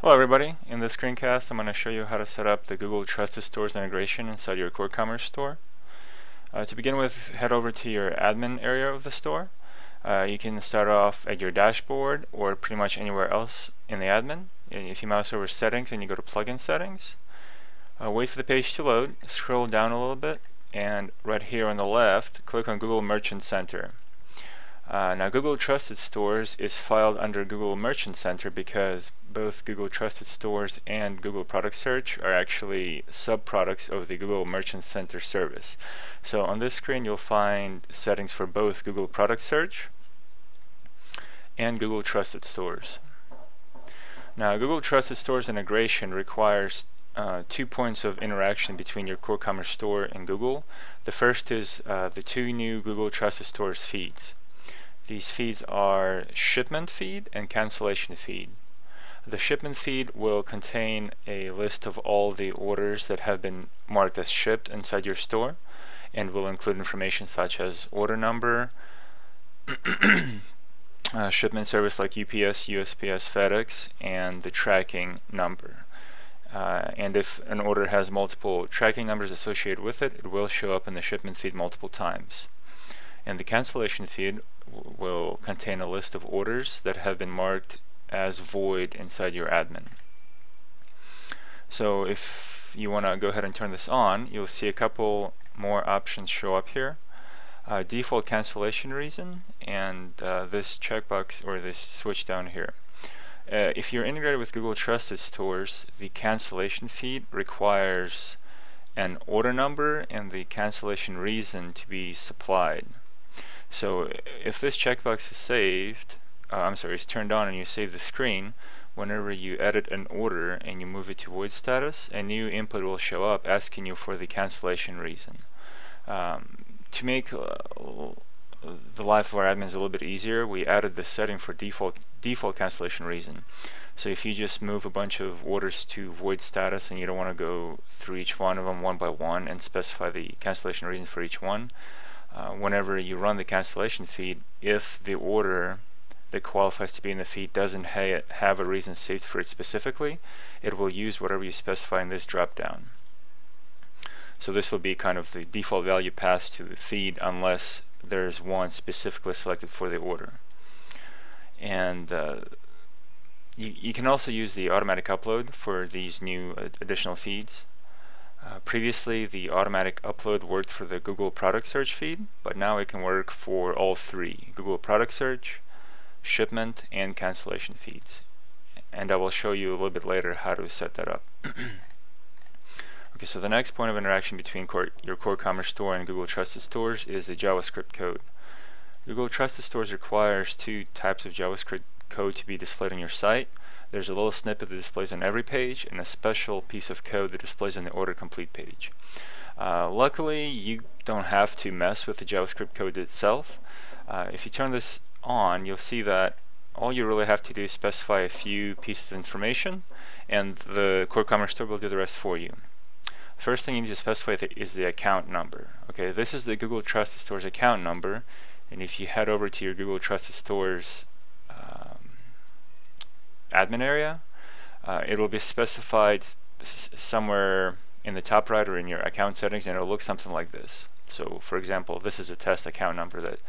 Hello everybody, in this screencast I'm going to show you how to set up the Google Trusted Stores integration inside your CoreCommerce store. To begin with, head over to your admin area of the store. You can start off at your dashboard or pretty much anywhere else in the admin. If you mouse over settings and you go to plugin settings, wait for the page to load, scroll down a little bit, and right here on the left, click on Google Merchant Center. Now Google Trusted Stores is filed under Google Merchant Center because both Google Trusted Stores and Google Product Search are actually subproducts of the Google Merchant Center service. So on this screen you'll find settings for both Google Product Search and Google Trusted Stores. Now Google Trusted Stores integration requires 2 points of interaction between your CoreCommerce store and Google. The first is the 2 new Google Trusted Stores feeds. These feeds are shipment feed and cancellation feed. The shipment feed will contain a list of all the orders that have been marked as shipped inside your store and will include information such as order number, shipment service like UPS, USPS, FedEx, and the tracking number. And if an order has multiple tracking numbers associated with it, it will show up in the shipment feed multiple times. And the cancellation feed will contain a list of orders that have been marked as void inside your admin. So if you want to go ahead and turn this on, you'll see a couple more options show up here. Default cancellation reason and this checkbox or this switch down here. If you're integrated with Google Trusted Stores, the cancellation feed requires an order number and the cancellation reason to be supplied. So if this checkbox is is turned on and you save the screen, whenever you edit an order and you move it to void status, a new input will show up asking you for the cancellation reason. To make the life of our admins a little bit easier, we added this setting for default cancellation reason. So if you just move a bunch of orders to void status and you don't want to go through each one of them one by one and specify the cancellation reason for each one, whenever you run the cancellation feed, if the order that qualifies to be in the feed doesn't have a reason saved for it specifically, it will use whatever you specify in this drop down. So this will be kind of the default value passed to the feed unless there's one specifically selected for the order. And you can also use the automatic upload for these new additional feeds. Previously, the automatic upload worked for the Google Product Search feed, but now it can work for all 3, Google Product Search, shipment, and cancellation feeds. And I will show you a little bit later how to set that up. Okay, so the next point of interaction between your CoreCommerce store and Google Trusted Stores is the JavaScript code. Google Trusted Stores requires 2 types of JavaScript code to be displayed on your site. There's a little snippet that displays on every page and a special piece of code that displays on the order complete page. Luckily, you don't have to mess with the JavaScript code itself. If you turn this on, you'll see that all you really have to do is specify a few pieces of information and the CoreCommerce store will do the rest for you. First thing you need to specify is the account number. Okay, this is the Google Trusted Stores account number, and if you head over to your Google Trusted Stores admin area, it will be specified somewhere in the top right or in your account settings, and it will look something like this. So for example, this is a test account number that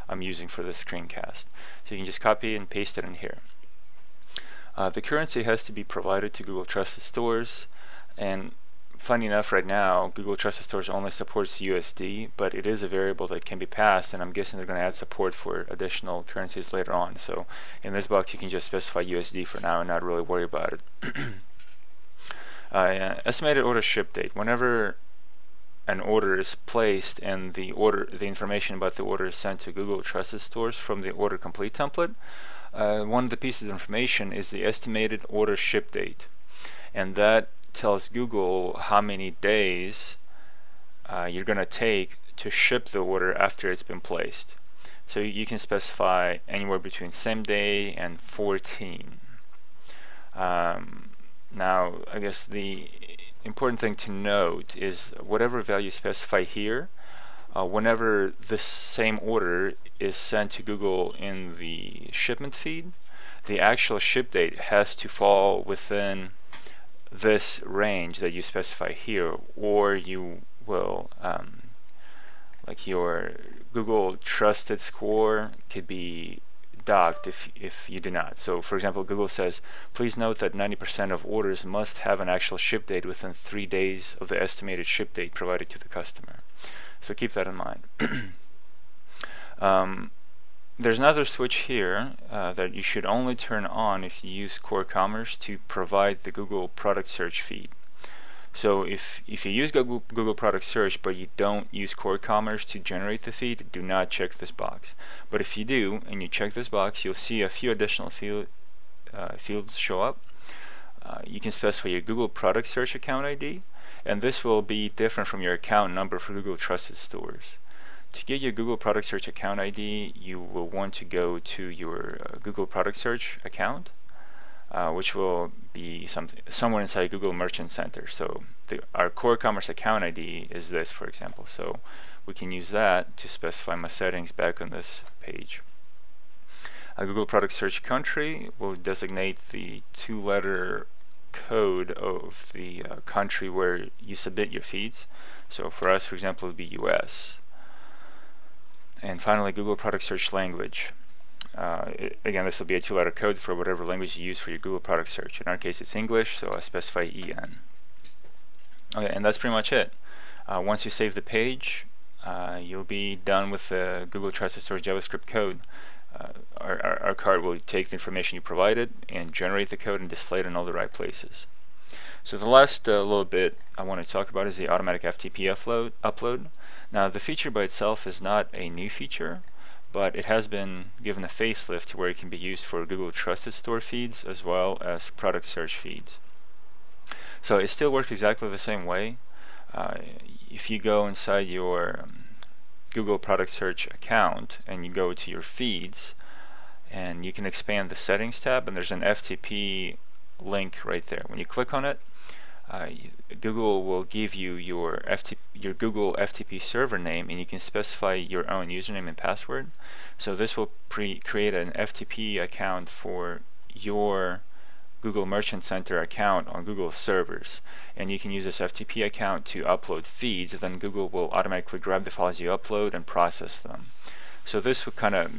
I'm using for this screencast. So you can just copy and paste it in here. The currency has to be provided to Google Trusted Stores, and funny enough, right now Google Trusted Stores only supports USD, but it is a variable that can be passed, and I'm guessing they're going to add support for additional currencies later on. So in this box you can just specify USD for now and not really worry about it. Estimated order ship date. Whenever an order is placed and the information about the order is sent to Google Trusted Stores from the order complete template, one of the pieces of information is the estimated order ship date, and that tells Google how many days you're going to take to ship the order after it's been placed. So you can specify anywhere between same day and 14. Now, I guess the important thing to note is whatever value you specify here, whenever this same order is sent to Google in the shipment feed, the actual ship date has to fall within this range that you specify here, or you will like your Google trusted score could be docked if you do not. So for example, Google says, please note that 90% of orders must have an actual ship date within 3 days of the estimated ship date provided to the customer. So keep that in mind. There's another switch here that you should only turn on if you use CoreCommerce to provide the Google product search feed. So if you use Google product search but you don't use CoreCommerce to generate the feed, do not check this box. But if you do and you check this box, you'll see a few additional fields show up. You can specify your Google product search account ID, and this will be different from your account number for Google Trusted Stores. To get your Google Product Search account ID, you will want to go to your Google Product Search account, which will be somewhere inside Google Merchant Center. So our CoreCommerce account ID is this, for example. So we can use that to specify my settings back on this page. Google Product Search country will designate the 2-letter code of the country where you submit your feeds. So for us, for example, it would be US. And finally, Google Product Search language. Again, this will be a 2-letter code for whatever language you use for your Google Product Search. In our case, it's English, so I specify EN. Okay, and that's pretty much it. Once you save the page, you'll be done with the Google Trusted Stores JavaScript code. Our card will take the information you provided and generate the code and display it in all the right places. So the last little bit I want to talk about is the automatic FTP upload. Now the feature by itself is not a new feature, but it has been given a facelift to where it can be used for Google Trusted Store feeds as well as product search feeds. So it still works exactly the same way. If you go inside your Google Product Search account and you go to your feeds, and you can expand the settings tab, and there's an FTP link right there. When you click on it, Google will give you your Google FTP server name, and you can specify your own username and password. So this will create an FTP account for your Google Merchant Center account on Google servers, and you can use this FTP account to upload feeds. Then Google will automatically grab the files you upload and process them. So this will kind of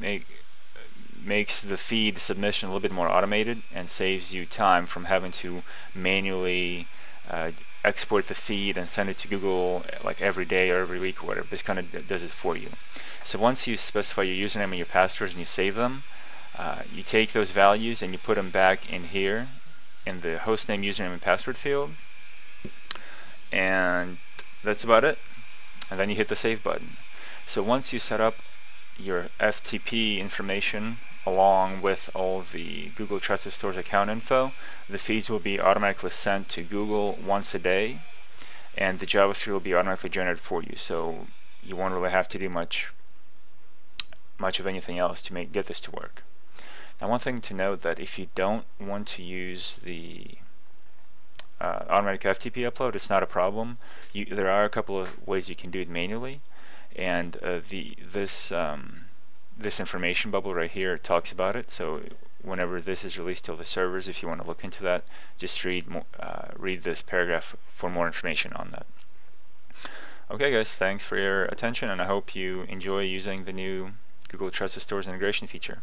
makes the feed submission a little bit more automated and saves you time from having to manually export the feed and send it to Google like every day or every week or whatever. This kind of does it for you. So once you specify your username and your passwords and you save them, you take those values and you put them back in here in the hostname, username, and password field, and that's about it. And then you hit the save button. So once you set up your FTP information along with all the Google Trusted Stores account info, the feeds will be automatically sent to Google once a day, and the JavaScript will be automatically generated for you. So you won't really have to do much of anything else to get this to work. Now, one thing to note that if you don't want to use the automatic FTP upload, it's not a problem. There are a couple of ways you can do it manually, and this information bubble right here talks about it. So whenever this is released to the servers, if you want to look into that, just read this paragraph for more information on that. Okay guys, thanks for your attention, and I hope you enjoy using the new Google Trusted Stores integration feature.